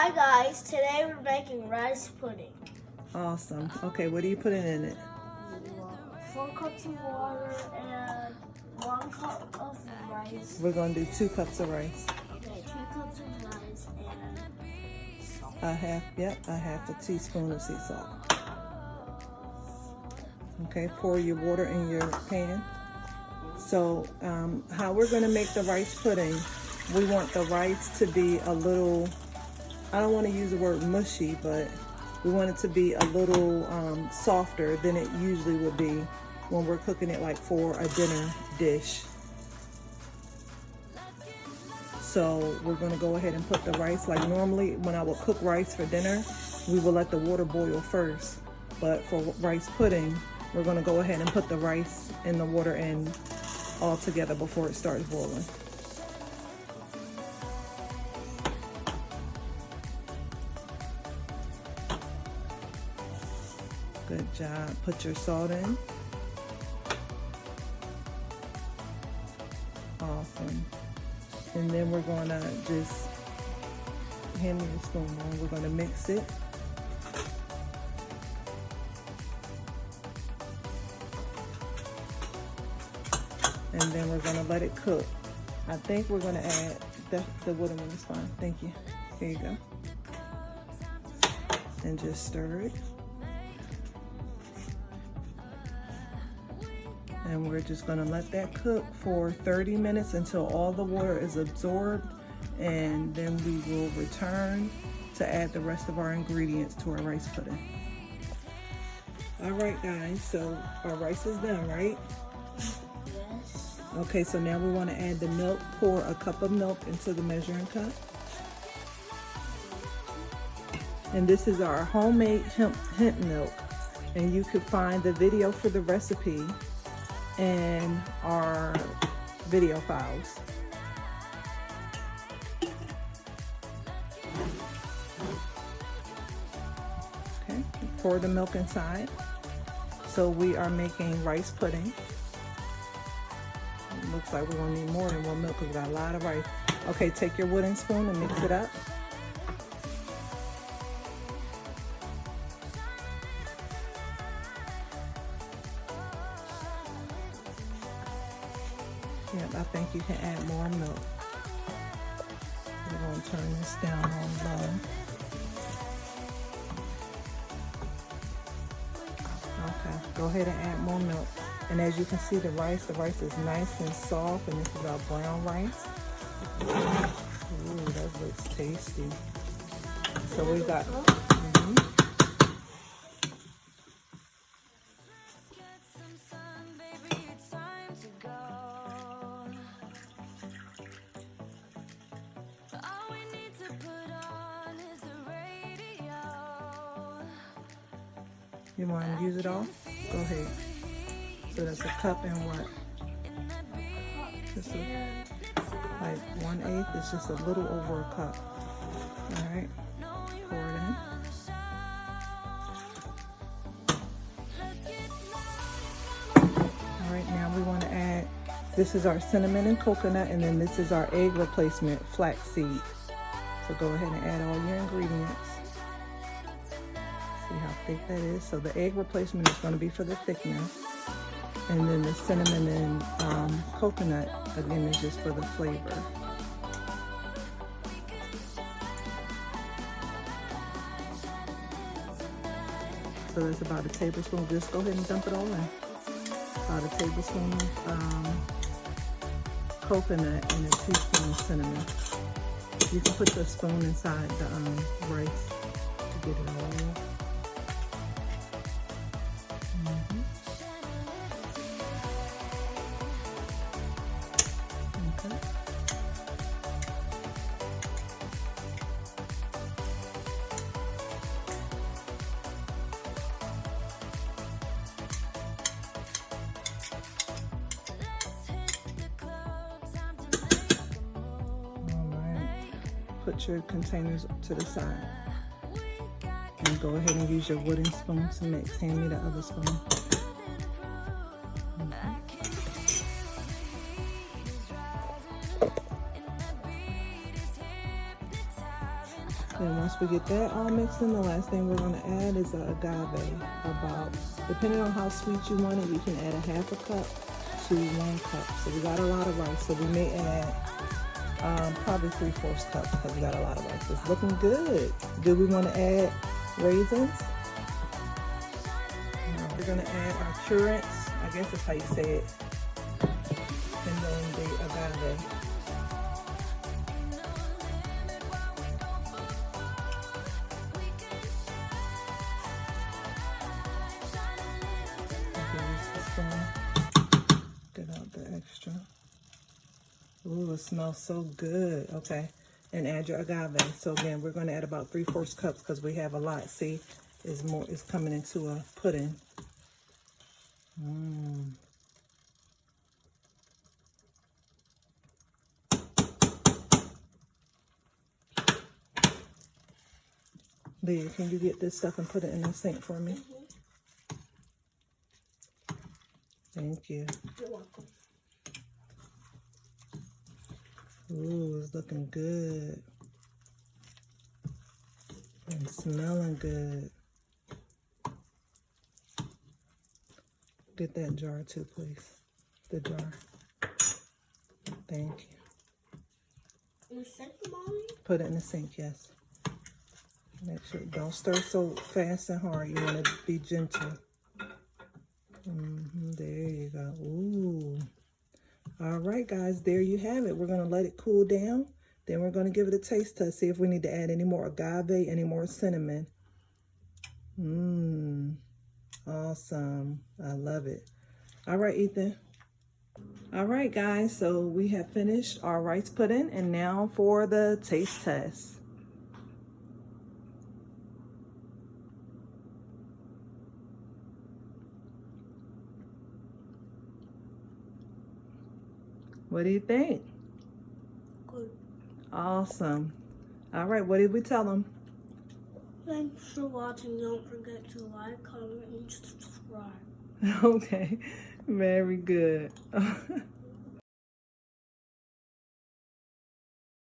Hi guys, today we're making rice pudding. Awesome. Okay, what are you putting in it? 4 cups of water and 1 cup of rice. We're going to do 2 cups of rice. Okay, 2 cups of rice and salt. A half a teaspoon of sea salt. Okay, pour your water in your pan. So how we're going to make the rice pudding, we want the rice to be a little, I don't want to use the word mushy, but we want it to be a little softer than it usually would be when we're cooking it like for a dinner dish. So we're going to go ahead and put the rice, like normally when I would cook rice for dinner, we will let the water boil first. But for rice pudding, we're going to go ahead and put the rice and the water in all together before it starts boiling. Good job. Put your salt in. Awesome. And then we're going to just, hand me the spoon, Mom. We're going to mix it. And then we're going to let it cook. I think we're going to add the wooden one is fine. Thank you. Here you go. And just stir it. And we're just going to let that cook for 30 minutes until all the water is absorbed. And then we will return to add the rest of our ingredients to our rice pudding. All right, guys. So our rice is done, right? Okay, so now we want to add the milk. Pour a cup of milk into the measuring cup. And this is our homemade hemp milk. And you could find the video for the recipe in our video files. Okay, pour the milk inside. So we are making rice pudding. Looks like we're gonna need more than 1 milk because we got a lot of rice. Okay, take your wooden spoon and mix it up. Yep, I think you can add more milk. We're gonna turn this down on low. Okay, go ahead and add more milk. And as you can see, the rice is nice and soft, and this is our brown rice. Ooh, that looks tasty. So we got, You want to use it all? Go ahead. So that's a cup and what? Just like 1/8. It's just a little over a cup. All right. Pour it in. All right. Now we want to add. This is our cinnamon and coconut, and then this is our egg replacement, flaxseed. So go ahead and add all your ingredients. See how thick that is. So the egg replacement is going to be for the thickness. And then the cinnamon and coconut, again, is just for the flavor. So that's about a tablespoon. Just go ahead and dump it all in. About a tablespoon of coconut and a teaspoon of cinnamon. You can put the spoon inside the rice to get it all. Put your containers to the side. And go ahead and use your wooden spoon to mix. Hand me the other spoon. Then once we get that all mixed in, the last thing we're going to add is the agave. About, depending on how sweet you want it, you can add a half a cup to 1 cup. So we got a lot of rice, so we may add probably 3/4 cup because we got a lot of rice. It's looking good. Do we want to add raisins? We're going to add our currants. I guess that's how you say it. And then the agave. Get out the extra. Ooh, it smells so good. Okay, and add your agave. So again, we're going to add about 3/4 cups because we have a lot. See, it's coming into a pudding. Leah, can you get this stuff and put it in the sink for me? Thank you. You're welcome. Ooh, it's looking good. And smelling good. Get that jar too, please. The jar. Thank you. In the sink, Mommy? Put it in the sink, yes. Make sure, don't stir so fast and hard. You want to be gentle. There you go. Ooh. All right, guys, there you have it. We're going to let it cool down. Then we're going to give it a taste test. See if we need to add any more agave, any more cinnamon. Awesome. I love it. All right, Ethan. All right, guys, so we have finished our rice pudding, and now for the taste test. What do you think? Good. Awesome. All right, what did we tell them? Thanks for watching. Don't forget to like, comment, and subscribe. Okay, very good.